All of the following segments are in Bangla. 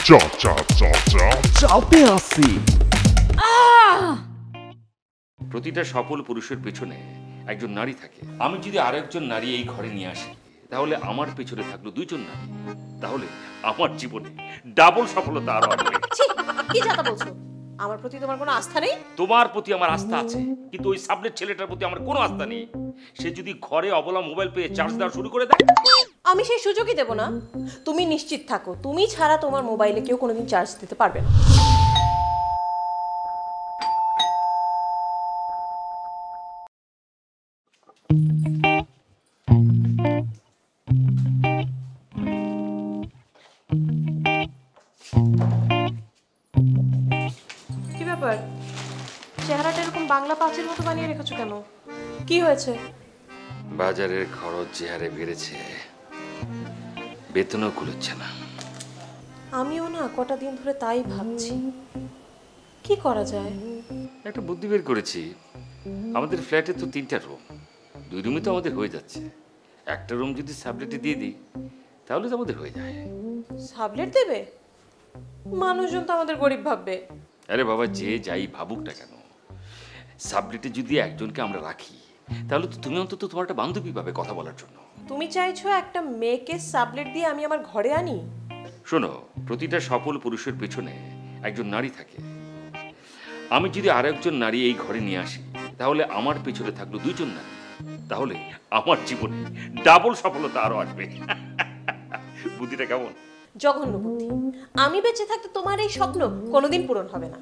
চাপে আসি। প্রতিটা সফল পুরুষের পেছনে একজন নারী থাকে। আমি যদি আরেকজন নারী এই ঘরে নিয়ে আসি, তাহলে আমার পেছনে থাকলো দুইজন নারী। তাহলে আমার জীবনে ডাবল সফলতা আরো আসবে। কি কথা বলছো? আমার প্রতি তোমার কোনো আস্থা নেই? তোমার প্রতি আমার আস্থা আছে, কিন্তু ওই সাবলেট ছেলেটার প্রতি আমার কোনো আস্থা নেই। সে যদি ঘরে অবলা মোবাইল পেয়ে চার্জ দেওয়া শুরু করে দেয়, আমি সেই সুযোগই দেব না। তুমি নিশ্চিত থাকো, তুমি ছাড়া তোমার মোবাইলে কেউ কোনোদিন চার্জ দিতে পারবে না। কি ব্যাপার, চেহারাটা এরকম বাংলা পাঁচের মতো বানিয়ে রেখেছো কেন? কি হয়েছে? বাজারের খরচ যে হারে বেড়েছে, বেতনও কুলোচ্ছে না। আমিও না কটা দিন ধরে তাই ভাবছি, কি করা যায়। একটা বুদ্ধি বের করেছি। আমাদের ফ্ল্যাটে তো 3টা রুম, 2 রুমই তো আমাদের হয়ে যাচ্ছে। একটা রুম যদি সাবলেটে দিয়ে দিই, তাহলে তো আমাদের হয়ে যায়। সাবলেট দেবে? মানুষজন তো আমাদের গরিব ভাববে। আরে বাবা, যে যাই ভাবুক না কেন, সাবলেটে যদি একজনকে আমরা রাখি, তাহলে তো তুমি অন্তত তোমার একটা বান্ধবী পাবে কথা বলার জন্য। তুমি চাইছো একটা মেয়েকে সাবলেট দিয়ে আমি আমার ঘরে আনি? শোনো, প্রতিটা সফল পুরুষের পেছনে একজন নারী থাকে। আমি যদি আরেকজন নারী এই ঘরে নিয়ে আসি, তাহলে আমার পেছনে থাকলো দুইজন নারী। তাহলে আমার জীবনে ডাবল সফলতা আরো আসবে। বুদ্ধিটা কেমন? জঘন্য বুদ্ধি। আমি বেঁচে থাকতে তোমার এই স্বপ্ন কোনোদিন পূরণ হবে না।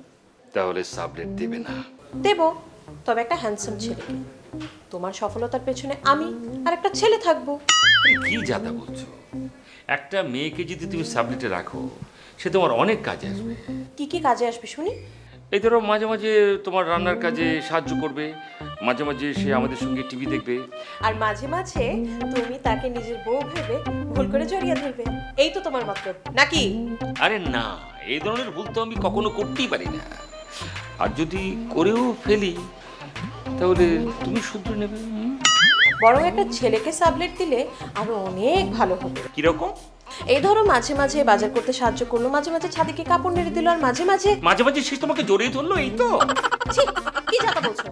তাহলে সাবলেট দেবে না? দেব, তবে একটা হ্যান্ডসাম ছেলেকে। তোমার সফলতার পেছনে আমি আর একটা ছেলে থাকবো। কি যাতা বলছো? একটা মেয়েকে যদি তুমি সাবলেটে রাখো, সে তোমার অনেক কাজে আসবে। কি কি কাজে আসবে শুনি? এই ধরো, মাঝে মাঝে তোমার রান্নার কাজে সাহায্য করবে, মাঝে মাঝে সে আমাদের সঙ্গে টিভি দেখবে, আর মাঝে মাঝে তুমি তাকে নিজের বউ ভেবে ভুল করে জড়িয়ে ধরবে। এই তো তোমার মতলব নাকি? আরে না, এই ধরনের ভুল তো আমি কখনো করতেই পারি না। আর যদি করেও ফেলি, তাহলে তুমি শুধরে নেবে। বরং একটা ছেলেকে সাবলেট দিলে আরো অনেক ভালো হবে। কিরকম? এই ধরো, মাঝে মাঝে বাজার করতে সাহায্য করলো, মাঝে মাঝে ছাদেকে কাপড় নেড়ে দিল, আর মাঝে মাঝে মাঝে মাঝে সে তোমাকে জড়িয়ে ধরলো। এই তো। কি কথা বলছো?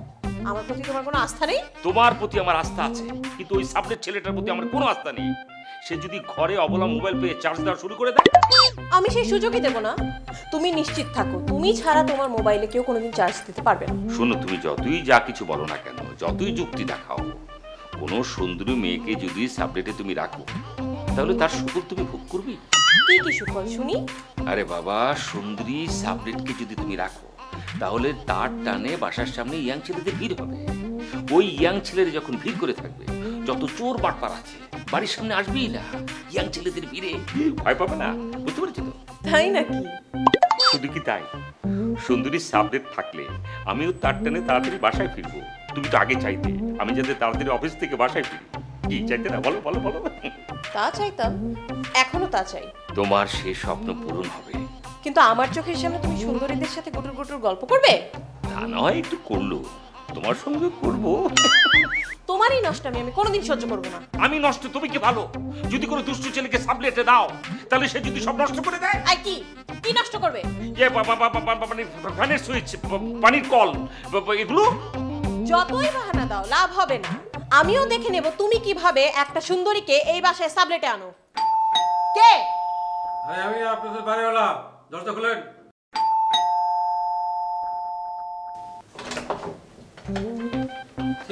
আমার প্রতি তোমার কোনো আস্থা নেই? তোমার প্রতি আমার আস্থা আছে, কিন্তু ওই সাবলেট ছেলেটার প্রতি আমার কোনো আস্থা নেই। সে যদি ঘরে অবলা মোবাইল পেয়ে চার্জ দেওয়া শুরু করে দেয়, আমি সেই সুযোগই দেব না। তুমি নিশ্চিত থাকো, তুমি ছাড়া তোমার মোবাইলে কেউ কোনোদিন চার্জ দিতে পারবে না। শোনো, তুমি যতই যা কিছু বলো না কেন, যতই যুক্তি দেখাও, কোনো সুন্দরী মেয়েকে যদি সাবলেটে তুমি রাখো, তাহলে তার সুফল তুমি ভোগ করবে। কি কি সুফল শুনি? আরে বাবা, সুন্দরী সাবলেটকে যদি তুমি রাখো, তাহলে তার টানে বাসার সামনে ইয়াং ছেলেদের ভিড় হবে। ওই ইয়াং ছেলেরা যখন ভিড় করে থাকবে, যত চোর বাটপার আছে বাড়ির সামনে আসবেই না। ইয়াং ছেলেদের ভিড়ে ভয় পাবে না। বুঝতে পেরেছো তো? তাই নাকি? শুধু কি তাই, সুন্দরী সাবলেট থাকলে আমিও তার টানে তাড়াতাড়ি বাসায় ফিরবো। তুমি তো আগে চাইতে আমি যাতে তাড়াতাড়ি অফিস থেকে বাসায় ফিরি। কি চাইতে না বলো বলো বলো? তা চাইতাম, এখনো তা চাই। তোমার সেই স্বপ্ন পূরণ হবে, কিন্তু আমার চোখের সামনে তুমি সুন্দরীদের সাথে গুটুর গুটুর গল্প করবে? তা নয়, একটু করলো, তোমার সঙ্গে করবো। তোমারই নষ্ট আমি কোনোদিন সহ্য করবো না। আমি নষ্ট, তুমি কি ভালো? যদি কোনো দুষ্টু ছেলেকে সাবলেটে দাও, তাহলে সে যদি সব নষ্ট করে দেয়। আর কি কি নষ্ট করবে? যে ফ্যানের সুইচ, পানির কল, এগুলো। যতই বাহানা দাও লাভ হবে না। আমিও দেখে নেব তুমি কিভাবে একটা সুন্দরীকে এই বাসায় সাবলেটে আনো। কে? আরে আমি আপনাদের বাড়িওয়ালা, দরজা খুলেন।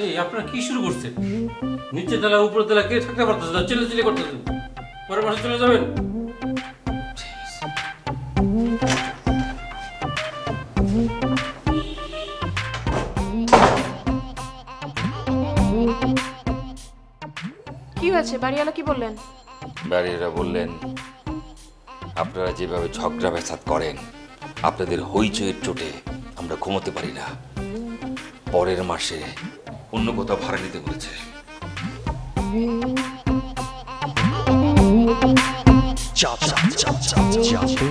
এই আপনারা কি শুরু করছেন? নিচে তলা উপরে তলা কে থাকতে পারতেছে না, চিল্লাচিল্লি করতেছেন। পরের মাসে চলে যাবেন। কি হয়েছে? বাড়িওয়ালা কি বললেন? বাড়িরা বললেন, আপনারা যেভাবে ঝগড়া ব্যাসাত করেন, আপনাদের হইচইয়ের চোটে আমরা ঘুমোতে পারি না। পরের মাসে অন্য কোথাও ভাড়া নিতে বলেছে। চাপে আসি।